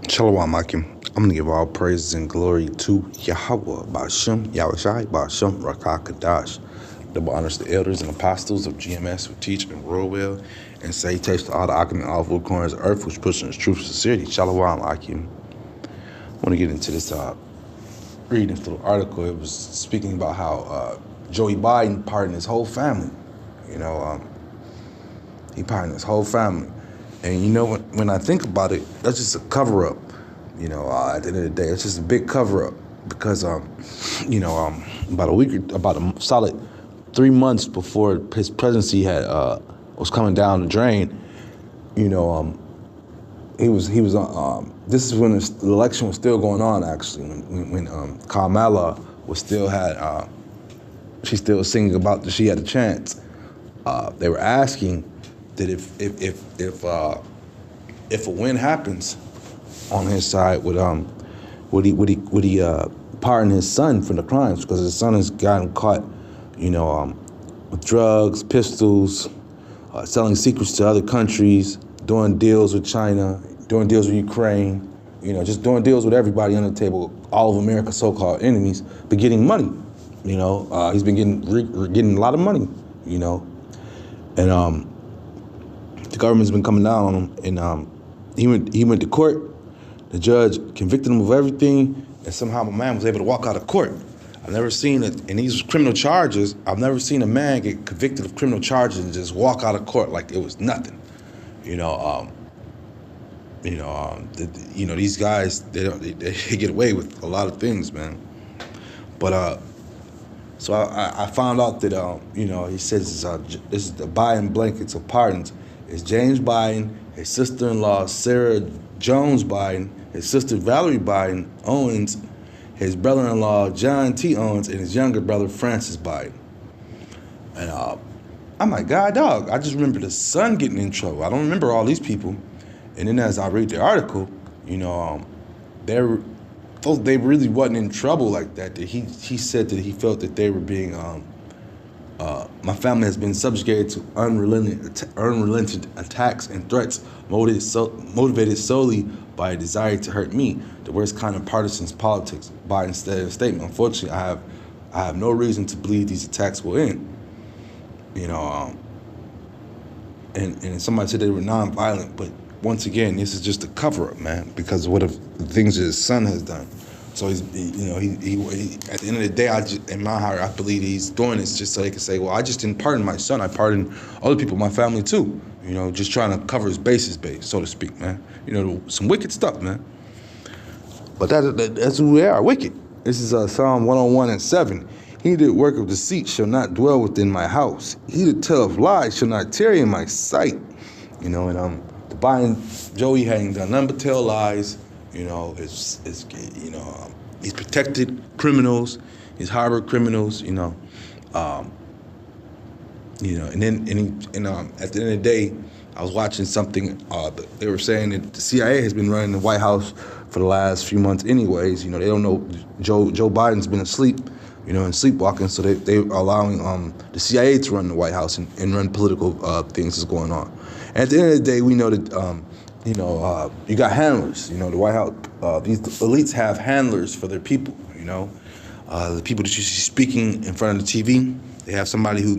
Shalom, Akim. I'm going to give all praises and glory to Yahweh, Ba'ashem, Yahushai, Ba'ashem, Rakakadash. Double honors to the elders and apostles of GMS who teach and rule well, and say taste to all the Akim and all four corners of earth who's pushing his truth and sincerity. Shalom, Akim. I want to get into this, reading this little article. It was speaking about how Joey Biden pardoned his whole family. He pardoned his whole family. And when I think about it, that's just a cover-up. At the end of the day, it's just a big cover-up because, about a solid 3 months before his presidency was coming down the drain, he was this is when the election was still going on, actually, when Kamala was still she's still singing about that she had a chance. They were asking that if a win happens on his side, would he pardon his son for the crimes, because his son has gotten caught, with drugs, pistols, selling secrets to other countries, doing deals with China, doing deals with Ukraine, just doing deals with everybody on the table, all of America's so-called enemies, but getting money. He's been getting a lot of money, and the government's been coming down on him, and he went to court. The judge convicted him of everything, and somehow my man was able to walk out of court. I've never seen it in these criminal charges. I've never seen a man get convicted of criminal charges and just walk out of court like it was nothing. These guys, they get away with a lot of things, man. But so I found out that he says this is the Biden blankets of pardons. It's James Biden, his sister-in-law Sarah Jones Biden, his sister Valerie Biden Owens, his brother-in-law John T. Owens, and his younger brother Francis Biden. And I'm like, God, dog, I just remember the son getting in trouble. I don't remember all these people. And then as I read the article, they really wasn't in trouble like that. That he said that he felt that they were being my family has been subjugated to unrelenting attacks and threats motivated solely by a desire to hurt me. The worst kind of partisan politics. Biden said in a statement. Unfortunately, I have no reason to believe these attacks will end. And somebody said they were nonviolent, but once again, this is just a cover-up, man, because of the things that his son has done. So he at the end of the day, in my heart, I believe he's doing this just so he can say, well, I just didn't pardon my son. I pardoned other people in my family too. Just trying to cover his bases, so to speak, man. Some wicked stuff, man. But that's who they are, wicked. This is Psalm 101:7. He that worketh deceit shall not dwell within my house. He that telleth lies shall not tarry in my sight. The Biden, Joey hadn't done nothing but tell lies. He's protected criminals, he's harbored criminals, and then at the end of the day, I was watching something. They were saying that the CIA has been running the White House for the last few months, anyways. They don't know Joe Biden's been asleep, and sleepwalking, so they are allowing the CIA to run the White House and run political things that's going on. And at the end of the day, we know that. You got handlers. The White House, these elites have handlers for their people. The people that you see speaking in front of the TV, they have somebody who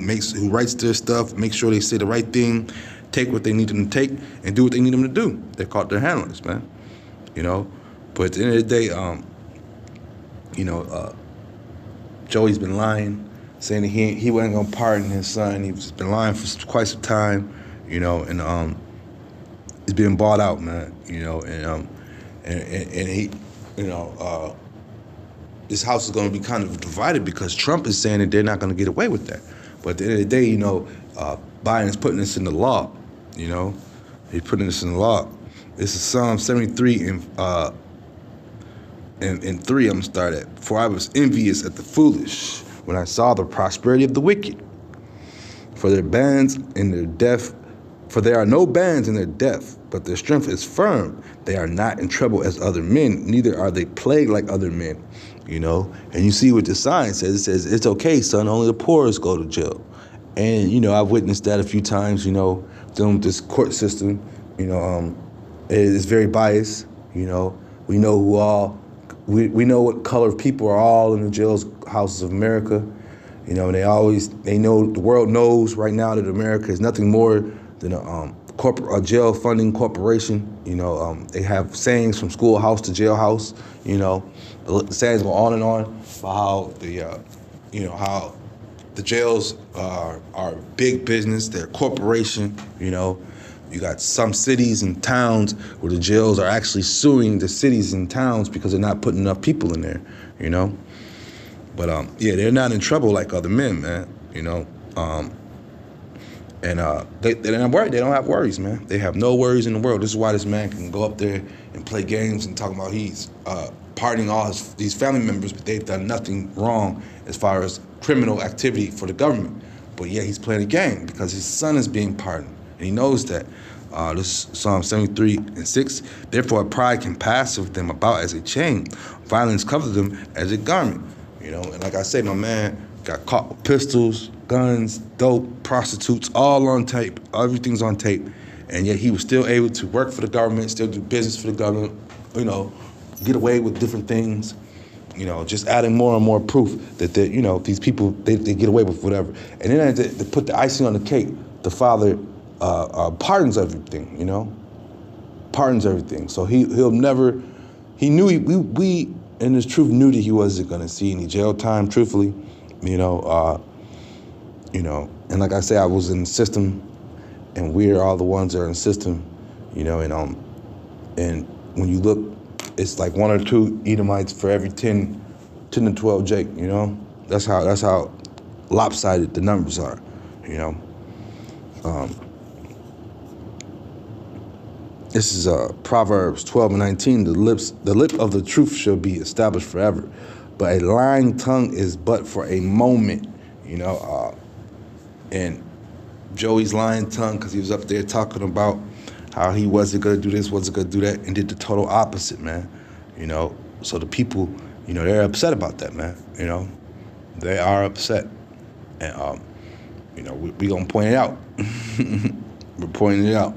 writes their stuff, make sure they say the right thing, take what they need them to take, and do what they need them to do. They're called their handlers, man. But at the end of the day, Joey's been lying, saying that he wasn't gonna pardon his son. He's been lying for quite some time, and it's being bought out, man, and he, this house is going to be kind of divided because Trump is saying that they're not going to get away with that. But at the end of the day, Biden is putting this in the law, he's putting this in the law. This is Psalm 73 and 3 I'm going to start at. For I was envious at the foolish when I saw the prosperity of the wicked. For there are no bands in their death, but their strength is firm. They are not in trouble as other men, neither are they plagued like other men. And you see what the sign says. It says, it's okay, son, only the poorest go to jail. And, I've witnessed that a few times, dealing with this court system, it's very biased. You know, we know who all, we know what color of people are all in the jails, houses of America. You know, and they know, the world knows right now that America is nothing more than a jail funding corporation. You know, they have sayings from schoolhouse to jailhouse. You know, the sayings go on and on about how how the jails are big business, they're a corporation. You know, you got some cities and towns where the jails are actually suing the cities and towns because they're not putting enough people in there. You know. But yeah, they're not in trouble like other men, man. You know, they're not worried. They don't have worries, man. They have no worries in the world. This is why this man can go up there and play games and talk about he's pardoning all these family members, but they've done nothing wrong as far as criminal activity for the government. But yeah, he's playing a game because his son is being pardoned, and he knows that. This is Psalm 73:6. Therefore, pride can pass with them about as a chain. Violence covers them as a garment. You know, and like I say, my man got caught with pistols, guns, dope, prostitutes, all on tape. Everything's on tape. And yet he was still able to work for the government, still do business for the government, you know, get away with different things. You know, just adding more and more proof that, you know, these people, they get away with whatever. And then to put the icing on the cake, the father pardons everything, you know, pardons everything. So he'll never, he knew, we in his truth knew that he wasn't going to see any jail time, truthfully, you know, and like I say, I was in the system, and we're all the ones that are in the system, you know, and when you look, it's like 1 or 2 Edomites for every 10 to 12 Jake, you know, that's how lopsided the numbers are, you know. This is Proverbs 12:19. The lip of the truth shall be established forever, but a lying tongue is but for a moment. You know, and Joey's lying tongue, because he was up there talking about how he wasn't gonna do this, wasn't gonna do that, and did the total opposite, man. You know, so the people, you know, they're upset about that, man. You know, they are upset, and you know, we gonna point it out. We're pointing it out.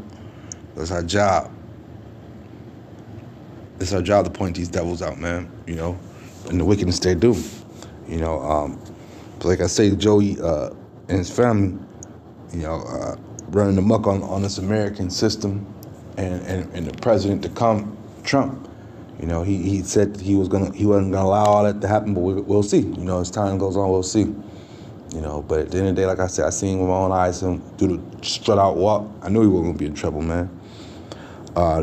That's our job. It's our job to point these devils out, man, you know, and the wickedness they do. You know, but like I say, Joey and his family, you know, running amok on this American system and the president to come, Trump. You know, he said he wasn't gonna allow all that to happen, but we'll see. You know, as time goes on, we'll see. You know, but at the end of the day, like I said, I seen with my own eyes him do the strut out walk. I knew he wasn't gonna be in trouble, man.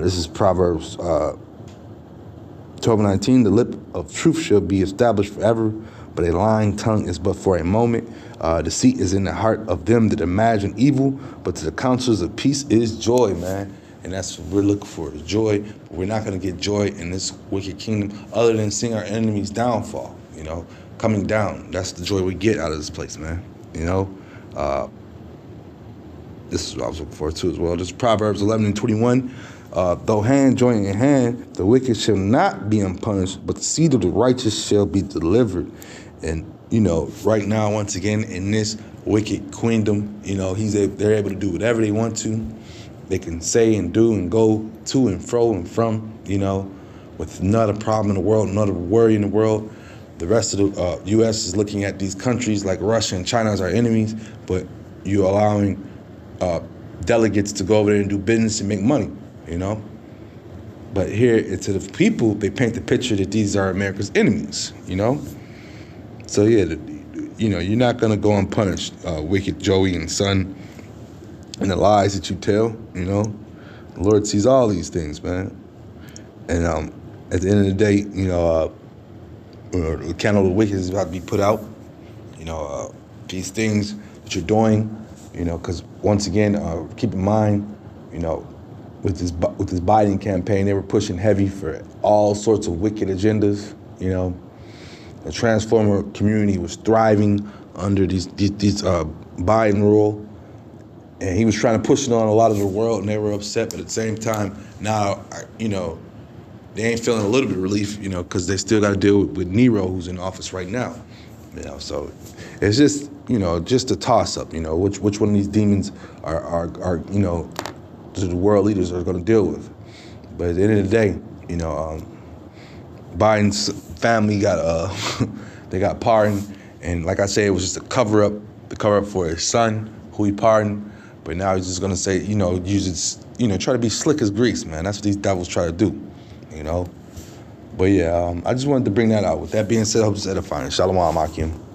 This is Proverbs 12:19. The lip of truth shall be established forever, but a lying tongue is but for a moment. Deceit is in the heart of them that imagine evil, but to the counselors of peace is joy, man. And that's what we're looking for, is joy. But we're not going to get joy in this wicked kingdom other than seeing our enemies' downfall, you know, coming down. That's the joy we get out of this place, man. You know, this is what I was looking for, too, as well. This is Proverbs 11:21. Though hand join in hand, the wicked shall not be unpunished, but the seed of the righteous shall be delivered. And, you know, right now, once again, in this wicked queendom, you know, they're able to do whatever they want to. They can say and do and go to and fro and from, you know, with not a problem in the world, not a worry in the world. The rest of the U.S. is looking at these countries like Russia and China as our enemies, but you're allowing delegates to go over there and do business and make money, you know. But here, to the people, they paint the picture that these are America's enemies, you know. So yeah, you know, you're not gonna go unpunished, wicked Joey and son, and the lies that you tell, you know. The Lord sees all these things, man. And at the end of the day, you know, the candle of the wicked is about to be put out. You know, these things that you're doing, you know, because once again, keep in mind, you know, with this Biden campaign, they were pushing heavy for all sorts of wicked agendas. You know, the Transformer community was thriving under these Biden rule. And he was trying to push it on a lot of the world, and they were upset. But at the same time, now, you know, they ain't feeling a little bit of relief, you know, because they still got to deal with Nero, who's in office right now. You know, so it's just, you know, just a toss-up, you know, which one of these demons are you know, the world leaders are going to deal with. But at the end of the day, You know, Biden's family got they got pardoned, and like I said, it was just a cover up for his son who he pardoned. But now he's just gonna say, try to be slick as grease, man. That's what these devils try to do, you know. But yeah, I just wanted to bring that out. With that being said, I hope it's edifying. Shalom, Akim.